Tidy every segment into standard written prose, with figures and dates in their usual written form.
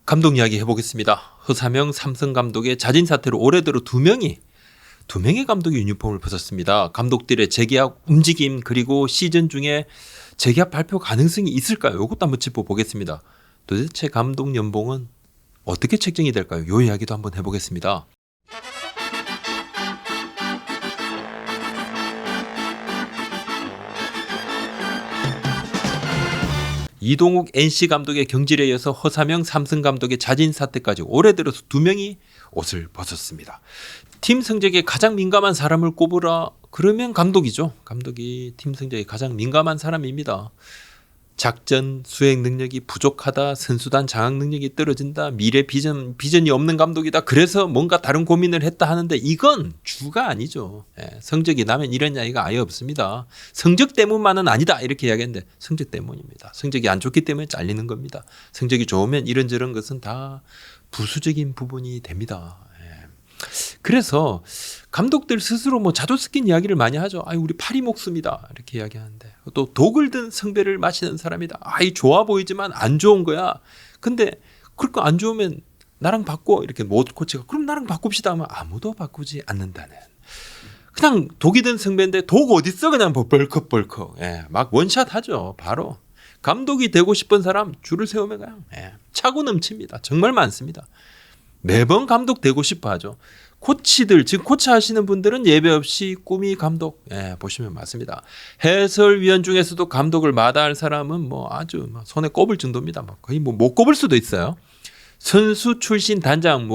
감독 이야기 해보겠습니다. 허사명 삼성 감독의 자진 사퇴로 올해 들어 두 명의 감독이 유니폼을 벗었습니다. 감독들의 재계약 움직임 그리고 시즌 중에 재계약 발표 가능성이 있을까요? 이것도 한번 짚어보겠습니다. 도대체 감독 연봉은 어떻게 책정이 될까요? 이 이야기도 한번 해보겠습니다. 이동욱 NC 감독의 경질에 이어서 허사명 삼성 감독의 자진 사퇴까지 올해 들어서 두 명이 옷을 벗었습니다. 팀 성적에 가장 민감한 사람을 꼽으라 그러면 감독이죠. 감독이 팀 성적에 가장 민감한 사람입니다. 작전 수행 능력이 부족하다, 선수단 장악 능력이 떨어진다, 미래 비전이 없는 감독이다. 그래서 뭔가 다른 고민을 했다 하는데 이건 주가 아니죠. 성적이 나면 이런 이야기가 아예 없습니다. 성적 때문만은 아니다 이렇게 이야기했는데 성적 때문입니다. 성적이 안 좋기 때문에 잘리는 겁니다. 성적이 좋으면 이런저런 것은 다 부수적인 부분이 됩니다. 그래서 감독들 스스로 뭐 자조 섞인 이야기를 많이 하죠. 우리 팔이 목숨이다 이렇게 이야기하는데 또 독을 든 성배를 마시는 사람이다. 좋아 보이지만 안 좋은 거야. 근데 그렇게 안 좋으면 나랑 바꿔 이렇게 못 코치가 그럼 나랑 바꿉시다 하면 아무도 바꾸지 않는다는. 그냥 독이 든 성배인데 독 어디 있어 그냥 벌컥벌컥 막 원샷 하죠. 바로 감독이 되고 싶은 사람 줄을 세우면 그냥 차고 넘칩니다. 정말 많습니다. 매번 감독 되고 싶어 하죠. 코치들, 즉 코치 하시는 분들은 예배 없이 꿈이 감독 보시면 맞습니다. 해설위원 중에서도 감독을 마다할 사람은 뭐 아주 손에 꼽을 정도입니다. 거의 못 꼽을 수도 있어요. 선수 출신 단장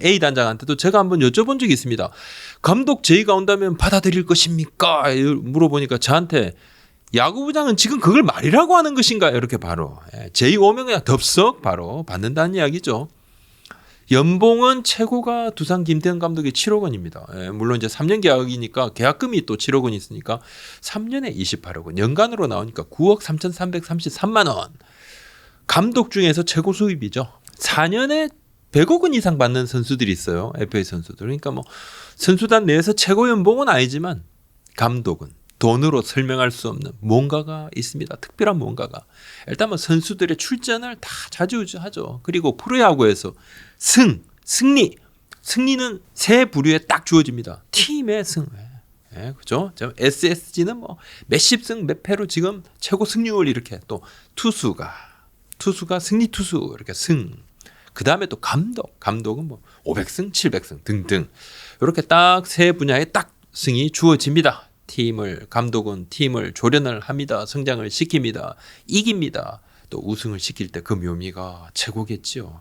A 단장한테도 제가 한번 여쭤본 적이 있습니다. 감독 제의가 온다면 받아들일 것입니까? 물어보니까 저한테 야구부장은 지금 그걸 말이라고 하는 것인가요? 이렇게 바로 제의 오면 그냥 덥석 바로 받는다는 이야기죠. 연봉은 최고가 두산 김태형 감독이 7억 원입니다. 물론 이제 3년 계약이니까 계약금이 또 7억 원이 있으니까 3년에 28억 원, 연간으로 나오니까 9억 3,333만 원. 감독 중에서 최고 수입이죠. 4년에 100억 원 이상 받는 선수들이 있어요. FA 선수들. 그러니까 뭐 선수단 내에서 최고 연봉은 아니지만 감독은 돈으로 설명할 수 없는 뭔가가 있습니다. 특별한 뭔가가. 일단 뭐 선수들의 출전을 다 자주하죠. 그리고 프로야구에서 승리는 세 부류에 딱 주어집니다. 팀의 승. 그죠? SSG는 뭐 몇십 승 몇 패로 지금 최고 승률 이렇게 또 투수가 승리 투수 이렇게 승. 그 다음에 또 감독은 뭐 500승, 700승 등등 이렇게 딱 세 분야에 딱 승이 주어집니다. 감독은 팀을 조련을 합니다. 성장을 시킵니다. 이깁니다. 또 우승을 시킬 때 그 묘미가 최고겠지요.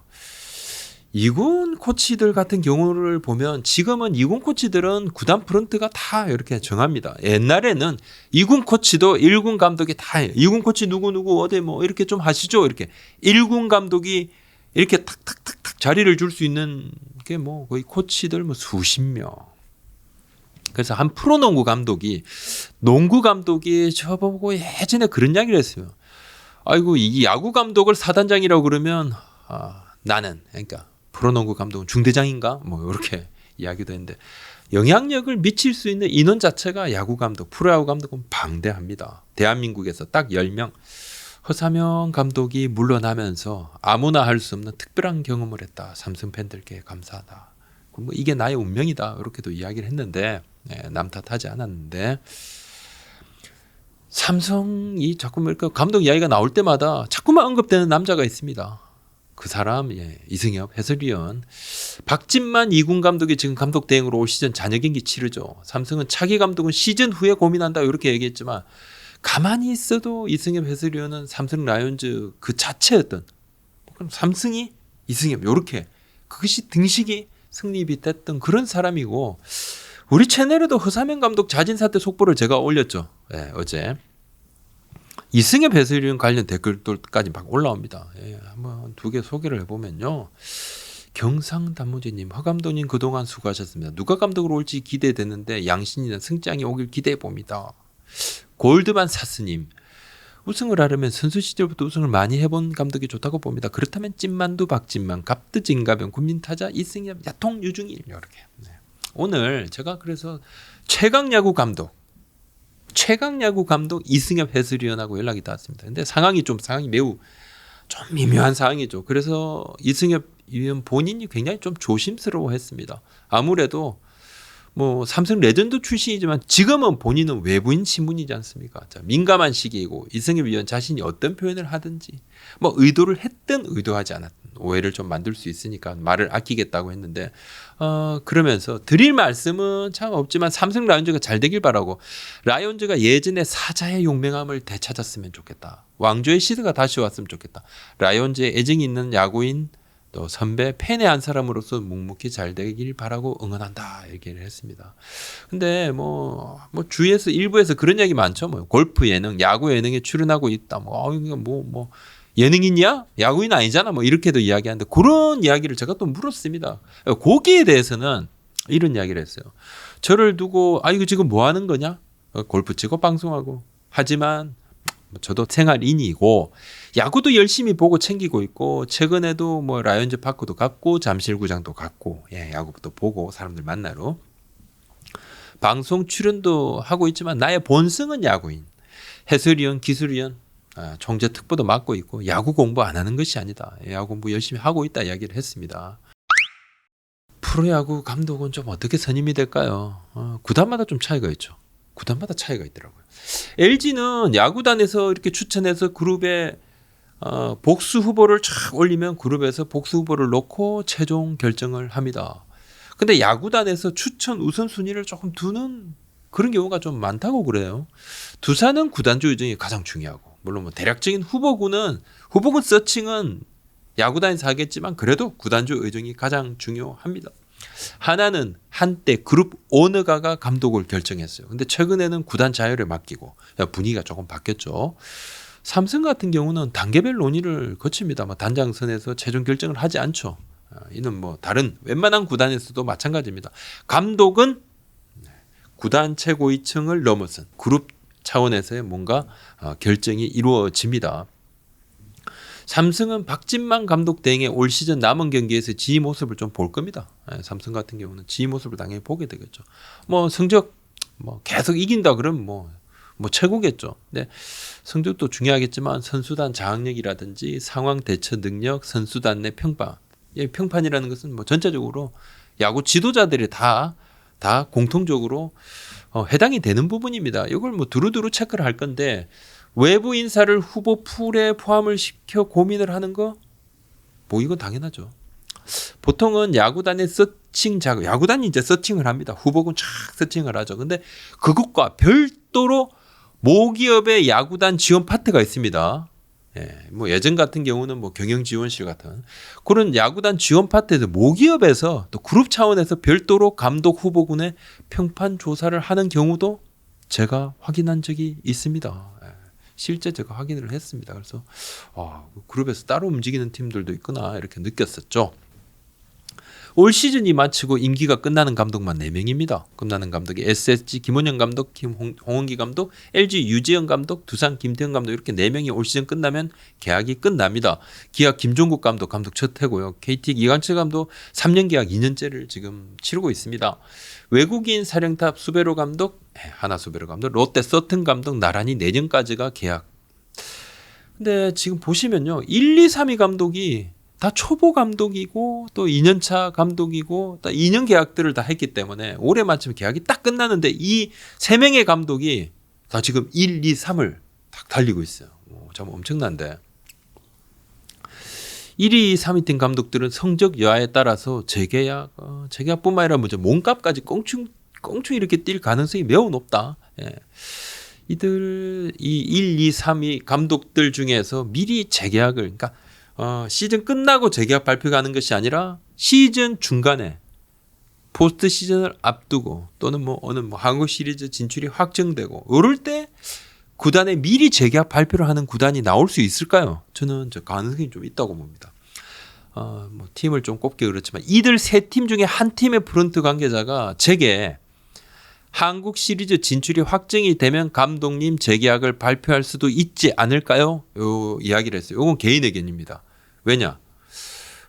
2군 코치들 같은 경우를 보면 지금은 2군 코치들은 구단 프런트가 다 이렇게 정합니다. 옛날에는 2군 코치도 1군 감독이 다 해요. 2군 코치 누구 어디 뭐 이렇게 좀 하시죠. 이렇게 1군 감독이 이렇게 탁탁탁탁 자리를 줄 수 있는 게 뭐 거의 코치들 뭐 수십 명. 그래서 한 프로농구 감독이 저보고 예전에 그런 이야기를 했어요. 이 야구 감독을 사단장이라고 그러면 나는 그러니까 프로농구 감독은 중대장인가? 뭐 이렇게 이야기도 했는데 영향력을 미칠 수 있는 인원 자체가 야구 감독, 프로야구 감독은 방대합니다. 대한민국에서 딱 10명. 허사명 감독이 물러나면서 아무나 할 수 없는 특별한 경험을 했다. 삼성 팬들께 감사하다. 뭐 이게 나의 운명이다. 이렇게도 이야기를 했는데 남 탓하지 않았는데 삼성이 자꾸만 감독 이야기가 나올 때마다 자꾸만 언급되는 남자가 있습니다. 그 사람 이승엽 해설위원. 박진만 2군 감독이 지금 감독 대행으로 올 시즌 잔여 경기 치르죠. 삼성은 차기 감독은 시즌 후에 고민한다 이렇게 얘기했지만 가만히 있어도 이승엽 해설위원은 삼성 라이온즈 그 자체였던 그럼 삼성이 이승엽 이렇게 그것이 등식이 승리비 됐던 그런 사람이고 우리 채널에도 허사명 감독 자진 사퇴 속보를 제가 올렸죠. 어제. 이승엽 해설위원 관련 댓글들까지 막 올라옵니다. 한번 두 개 소개를 해보면요. 경상단무지님, 허 감독님 그동안 수고하셨습니다. 누가 감독으로 올지 기대되는데 양신이나 승장이 오길 기대해봅니다. 골드만 사스님, 우승을 하려면 선수 시절부터 우승을 많이 해본 감독이 좋다고 봅니다. 그렇다면 찐만두 박진만, 갑드 진가병, 국민타자 이승엽, 야통 유중일 이렇게. 오늘 제가 그래서 최강야구 감독 이승엽 해설위원하고 연락이 닿았습니다. 근데 상황이 매우 좀 미묘한 상황이죠. 그래서 이승엽 위원 본인이 굉장히 좀 조심스러워했습니다. 아무래도 뭐 삼성 레전드 출신이지만 지금은 본인은 외부인 신분이지 않습니까? 자, 민감한 시기이고 이승엽 위원 자신이 어떤 표현을 하든지 뭐 의도를 했든 의도하지 않았든 오해를 좀 만들 수 있으니까 말을 아끼겠다고 했는데 그러면서 드릴 말씀은 참 없지만 삼성 라이온즈가 잘 되길 바라고 라이온즈가 예전에 사자의 용맹함을 되찾았으면 좋겠다. 왕조의 시대가 다시 왔으면 좋겠다. 라이온즈에 애정이 있는 야구인 또 선배 팬의 한 사람으로서 묵묵히 잘 되길 바라고 응원한다 얘기를 했습니다. 근데 뭐 주위에서 일부에서 그런 얘기 많죠. 뭐 골프 예능, 야구 예능에 출연하고 있다. 뭐 예능인이야? 야구인 아니잖아. 뭐 이렇게도 이야기하는데 그런 이야기를 제가 또 물었습니다. 거기에 대해서는 이런 이야기를 했어요. 저를 두고 이거 지금 뭐 하는 거냐? 골프 치고 방송하고 하지만 저도 생활인이고 야구도 열심히 보고 챙기고 있고 최근에도 뭐 라이온즈 파크도 갔고 잠실구장도 갔고 야구도 보고 사람들 만나러 방송 출연도 하고 있지만 나의 본성은 야구인 해설위원 기술위원 총재 특보도 맡고 있고 야구 공부 안 하는 것이 아니다. 야구 공부 열심히 하고 있다 이야기를 했습니다. 프로야구 감독은 좀 어떻게 선임이 될까요? 구단마다 좀 차이가 있죠. 구단마다 차이가 있더라고요. LG는 야구단에서 이렇게 추천해서 그룹에 복수 후보를 쫙 올리면 그룹에서 복수 후보를 놓고 최종 결정을 합니다. 근데 야구단에서 추천 우선순위를 조금 두는 그런 경우가 좀 많다고 그래요. 두산은 구단주 의정이 가장 중요하고 물론 뭐 대략적인 후보군 서칭은 야구단에서 하겠지만 그래도 구단주 의정이 가장 중요합니다. 하나는 한때 그룹 오너가가 감독을 결정했어요. 근데 최근에는 구단 자율에 맡기고 분위기가 조금 바뀌었죠. 삼성 같은 경우는 단계별 논의를 거칩니다. 단장선에서 최종 결정을 하지 않죠. 이는 뭐 다른 웬만한 구단에서도 마찬가지입니다. 감독은 구단 최고위층을 넘어선 그룹 차원에서의 뭔가 결정이 이루어집니다. 삼성은 박진만 감독 대행의 올 시즌 남은 경기에서 지휘 모습을 좀 볼 겁니다. 삼성 같은 경우는 지휘 모습을 당연히 보게 되겠죠. 뭐 성적 계속 이긴다 그러면 뭐 최고겠죠. 근데 성적도 중요하겠지만 선수단 장악력이라든지 상황 대처 능력, 선수단 내 평판. 평판이라는 것은 뭐 전체적으로 야구 지도자들이 다 공통적으로 해당이 되는 부분입니다. 이걸 뭐 두루두루 체크를 할 건데 외부 인사를 후보 풀에 포함을 시켜 고민을 하는 거? 뭐 이건 당연하죠. 보통은 야구단의 서칭 작업, 야구단이 이제 서칭을 합니다. 후보군 쫙 서칭을 하죠. 근데 그것과 별도로 모기업의 야구단 지원 파트가 있습니다. 뭐 예전 같은 경우는 뭐 경영지원실 같은 그런 야구단 지원 파트에서 모기업에서 또 그룹 차원에서 별도로 감독 후보군의 평판 조사를 하는 경우도 제가 확인한 적이 있습니다. 실제 제가 확인을 했습니다. 그래서 그룹에서 따로 움직이는 팀들도 있구나 이렇게 느꼈었죠. 올 시즌이 마치고 임기가 끝나는 감독만 4명입니다. 끝나는 감독이 SSG 김원영 감독, 홍원기 감독, LG 유재현 감독, 두산 김태형 감독 이렇게 4명이 올 시즌 끝나면 계약이 끝납니다. 기아 김종국 감독 첫 해고요. KT 이강철 감독 3년 계약 2년째를 지금 치르고 있습니다. 외국인 사령탑 수베로 감독, 하나 수베로 감독, 롯데 서튼 감독 나란히 내년까지가 계약. 근데 지금 보시면요. 1, 2, 3위 감독이 다 초보 감독이고 또 2년차 감독이고 또 2년 계약들을 다 했기 때문에 올해 마침 계약이 딱 끝나는데 이 3명의 감독이 다 지금 1, 2, 3을 딱 달리고 있어요. 참 엄청난데 1, 2, 3위 팀 감독들은 성적 여하에 따라서 재계약뿐만 아니라 먼저 몸값까지 꽁충 이렇게 뛸 가능성이 매우 높다. 이 1, 2, 3위 감독들 중에서 미리 재계약을 그러니까 시즌 끝나고 재계약 발표가 하는 것이 아니라 시즌 중간에 포스트 시즌을 앞두고 또는 어느 한국 시리즈 진출이 확정되고 이럴 때 구단에 미리 재계약 발표를 하는 구단이 나올 수 있을까요? 저는 가능성이 좀 있다고 봅니다. 팀을 좀 꼽기 그렇지만 이들 세 팀 중에 한 팀의 프런트 관계자가 제게 한국 시리즈 진출이 확정이 되면 감독님 재계약을 발표할 수도 있지 않을까요? 요 이야기를 했어요. 이건 개인 의견입니다. 왜냐?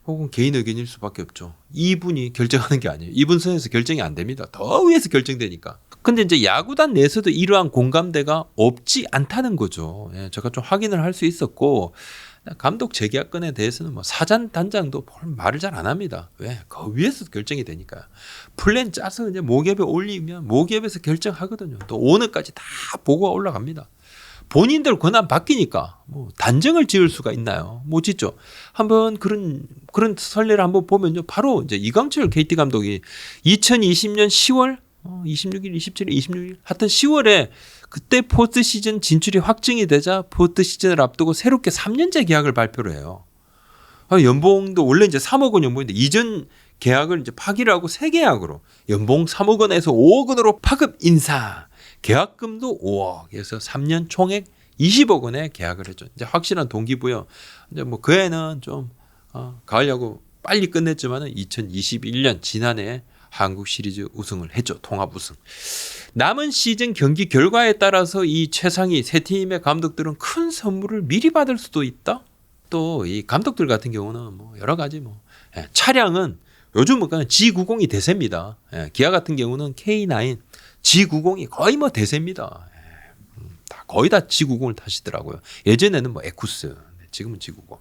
혹은 개인 의견일 수밖에 없죠. 이분이 결정하는 게 아니에요. 이분 선에서 결정이 안 됩니다. 더 위에서 결정되니까. 근데 이제 야구단 내에서도 이러한 공감대가 없지 않다는 거죠. 제가 좀 확인을 할 수 있었고 감독 재계약건에 대해서는 뭐 사장 단장도 말을 잘 안 합니다. 왜? 그 위에서 결정이 되니까요. 플랜 짜서 이제 모기업에 올리면 모기업에서 결정하거든요. 또 오늘까지 다 보고가 올라갑니다. 본인들 권한 바뀌니까 뭐 단정을 지을 수가 있나요? 못 짓죠. 한번 그런 선례를 한번 보면요. 바로 이제 이강철 KT 감독이 2020년 10월 26일, 27일, 26일 하여튼 10월에 그때 포스트 시즌 진출이 확정이 되자 포스트 시즌을 앞두고 새롭게 3년째 계약을 발표를 해요. 연봉도 원래 이제 3억 원 연봉인데 이전 계약을 이제 파기를 하고 새 계약으로 연봉 3억 원에서 5억 원으로 파급 인상. 계약금도 5억. 그래서 3년 총액 20억 원에 계약을 했죠. 이제 확실한 동기부여. 이제 뭐 그 해는 좀 가을 야구 빨리 끝냈지만은 2021년 지난해 한국 시리즈 우승을 했죠. 통합 우승. 남은 시즌 경기 결과에 따라서 이 최상위 세 팀의 감독들은 큰 선물을 미리 받을 수도 있다. 또 이 감독들 같은 경우는 뭐 여러 가지 뭐 차량은 요즘은 그냥 G90이 대세입니다. 기아 같은 경우는 K9, G90이 거의 뭐 대세입니다. 거의 다 G90을 타시더라고요. 예전에는 뭐 에쿠스, 지금은 G90.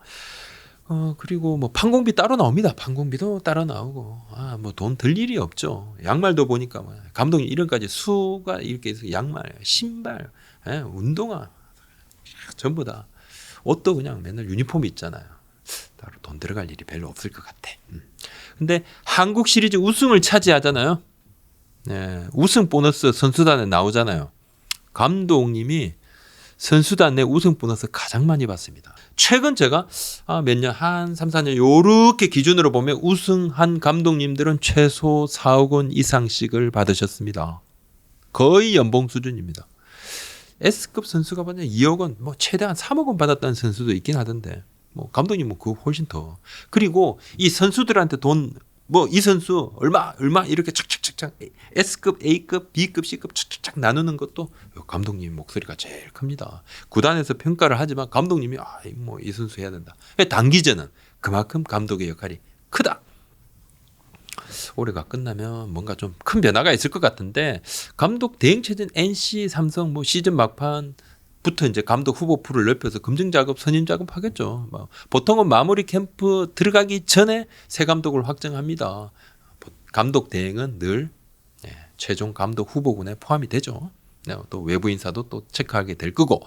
그리고 뭐 판공비 따로 나옵니다. 판공비도 따로 나오고, 뭐 돈 들 일이 없죠. 양말도 보니까 뭐 감독님 이름까지 수가 이렇게 해서 양말, 신발, 운동화 전부 다 옷도 그냥 맨날 유니폼 있잖아요. 따로 돈 들어갈 일이 별로 없을 것 같아. 근데 한국 시리즈 우승을 차지하잖아요. 우승 보너스 선수단에 나오잖아요. 감독님이 선수단 내 우승 보너스 가장 많이 받습니다. 최근 제가 몇 년, 한 3, 4년 요렇게 기준으로 보면 우승한 감독님들은 최소 4억 원 이상씩을 받으셨습니다. 거의 연봉 수준입니다. S급 선수가 받으면 2억 원, 뭐 최대한 3억 원 받았다는 선수도 있긴 하던데 뭐 감독님은 그거 훨씬 더. 그리고 이 선수들한테 돈, 뭐 이 선수 얼마 이렇게 착착착착 S급, A급, B급, C급 착착착 나누는 것도 감독님 목소리가 제일 큽니다. 구단에서 평가를 하지만 감독님이 뭐 이 선수 해야 된다. 단기전은 그만큼 감독의 역할이 크다. 올해가 끝나면 뭔가 좀 큰 변화가 있을 것 같은데 감독 대행체제인 NC, 삼성 뭐 시즌 막판부터 이제 감독 후보 풀을 넓혀서 검증 작업, 선임 작업 하겠죠. 보통은 마무리 캠프 들어가기 전에 새 감독을 확정합니다. 감독 대행은 늘 최종 감독 후보군에 포함이 되죠. 또 외부 인사도 또 체크하게 될 거고.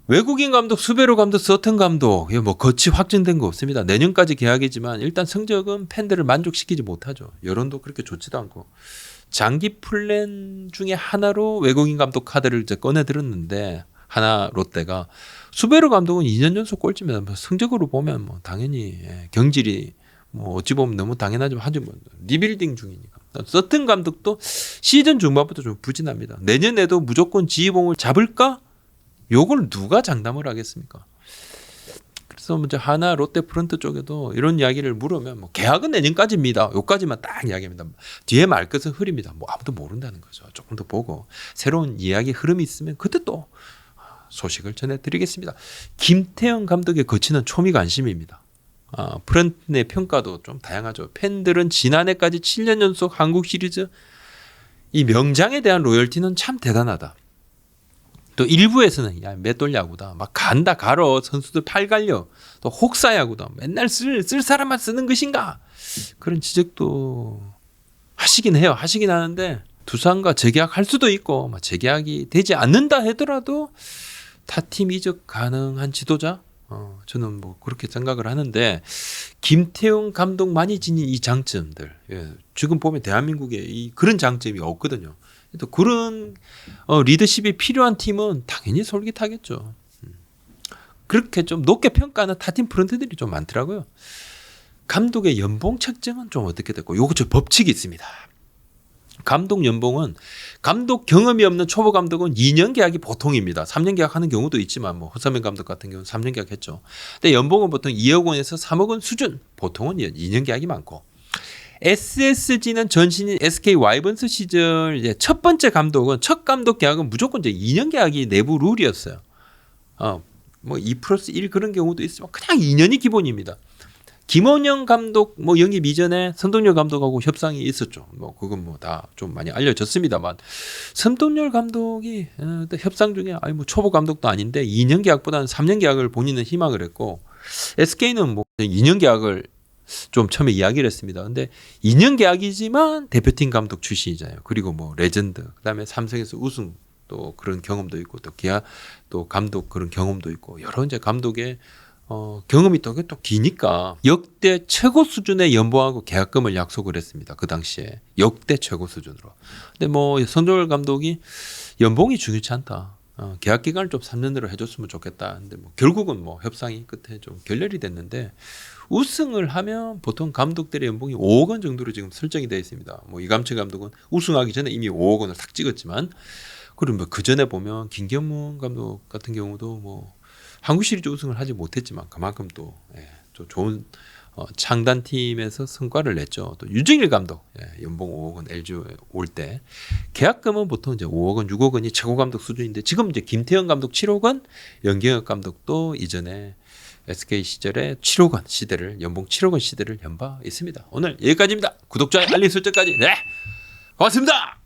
외국인 감독, 수베로 감독, 서튼 감독, 뭐 거치 확정된 거 없습니다. 내년까지 계약이지만 일단 성적은 팬들을 만족시키지 못하죠. 여론도 그렇게 좋지도 않고. 장기 플랜 중에 하나로 외국인 감독 카드를 이제 꺼내 들었는데 하나 롯데가 수베로 감독은 2년 연속 꼴찌입니다. 뭐 성적으로 보면 뭐 당연히 경질이 뭐 어찌 보면 너무 당연하지만 하지 뭐 리빌딩 중이니까. 서튼 감독도 시즌 중반부터 좀 부진합니다. 내년에도 무조건 지휘봉을 잡을까? 요걸 누가 장담을 하겠습니까? 그래서 먼저 하나 롯데 프런트 쪽에도 이런 이야기를 물으면 뭐 계약은 내년까지입니다. 요까지만 딱 이야기합니다. 뒤에 말끝은 흐립니다. 뭐 아무도 모른다는 거죠. 조금 더 보고 새로운 이야기 흐름이 있으면 그때 또 소식을 전해드리겠습니다. 김태형 감독의 거치는 초미관심입니다. 프런트 내 평가도 좀 다양하죠. 팬들은 지난해까지 7년 연속 한국 시리즈 이 명장에 대한 로열티는 참 대단하다. 또 일부에서는 맷돌 야구다. 막 간다 갈어 선수들 팔 갈려. 또 혹사 야구다. 맨날 쓸 사람만 쓰는 것인가. 그런 지적도 하시긴 해요. 하시긴 하는데 두산과 재계약할 수도 있고 재계약이 되지 않는다 하더라도 타팀 이적 가능한 지도자? 저는 뭐 그렇게 생각을 하는데 김태형 감독만이 지닌 이 장점들 지금 보면 대한민국에 그런 장점이 없거든요. 또 그런 리더십이 필요한 팀은 당연히 솔깃하겠죠. 그렇게 좀 높게 평가하는 타팀 프런트들이 좀 많더라고요. 감독의 연봉 책정은 좀 어떻게 됐고 요거 저 법칙이 있습니다. 감독 연봉은 감독 경험이 없는 초보 감독은 2년 계약이 보통입니다. 3년 계약하는 경우도 있지만 뭐 허삼영 감독 같은 경우는 3년 계약했죠. 근데 연봉은 보통 2억 원에서 3억 원 수준. 보통은 2년 계약이 많고. SSG는 전신인 SK 와이번스 시절 이제 첫 번째 감독은 첫 감독 계약은 무조건 이제 2년 계약이 내부 룰이었어요. 뭐 2+1 그런 경우도 있지만 그냥 2년이 기본입니다. 김원영 감독 뭐 영입 이전에 선동열 감독하고 협상이 있었죠. 뭐 그건 뭐 다 좀 많이 알려졌습니다만 선동열 감독이 협상 중에 아니 뭐 초보 감독도 아닌데 2년 계약보다는 3년 계약을 본인은 희망을 했고 SK는 뭐 2년 계약을 좀 처음에 이야기를 했습니다. 근데 2년 계약이지만 대표팀 감독 출신이잖아요. 그리고 뭐 레전드, 그다음에 삼성에서 우승 또 그런 경험도 있고 또 기아 또 감독 그런 경험도 있고 여러 이제 감독의 경험이 또 기니까 역대 최고 수준의 연봉하고 계약금을 약속을 했습니다. 그 당시에 역대 최고 수준으로. 근데 뭐 선동열 감독이 연봉이 중요치 않다. 계약 기간을 좀 3년으로 해줬으면 좋겠다. 근데 뭐 결국은 뭐 협상이 끝에 좀 결렬이 됐는데 우승을 하면 보통 감독들의 연봉이 5억 원 정도로 지금 설정이 되어 있습니다. 뭐 이감철 감독은 우승하기 전에 이미 5억 원을 탁 찍었지만 그리고 뭐 그 전에 보면 김경문 감독 같은 경우도 뭐 한국 시리즈 우승을 하지 못했지만 그만큼 또 좋은 창단팀에서 성과를 냈죠. 또 유정일 감독 연봉 5억 원 LG 올 때 계약금은 보통 이제 5억 원, 6억 원이 최고 감독 수준인데 지금 이제 김태형 감독 7억 원, 연경혁 감독도 이전에 SK 시절에 7억 원 시대를 연봉 7억 원 시대를 연바 있습니다. 오늘 여기까지입니다. 구독, 좋아요, 알림 설정까지. 네, 고맙습니다.